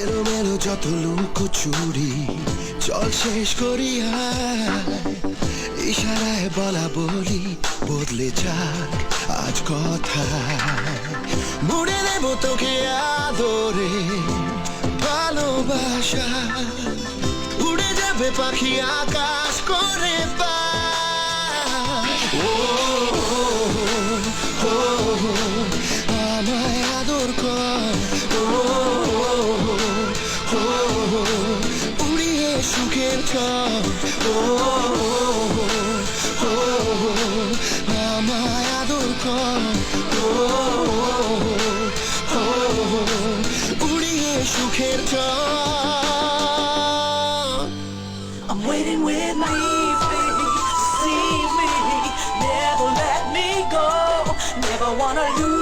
এলোমেলো যত লুকোচুরি চল শেষ করিয়া ইশারায় বলা বলি বদলে যাক আজ কথা মুড়ে দেব তোকে আদরে ভালোবাসা উড়ে যাবে পাখি আকাশ করে আমায় আদর কর উড়িয়ে সুখের ছক আমায় আদর কর উড়িয়ে সুখের ছক I'm waiting with my baby, see me, never let me go, never wanna lose.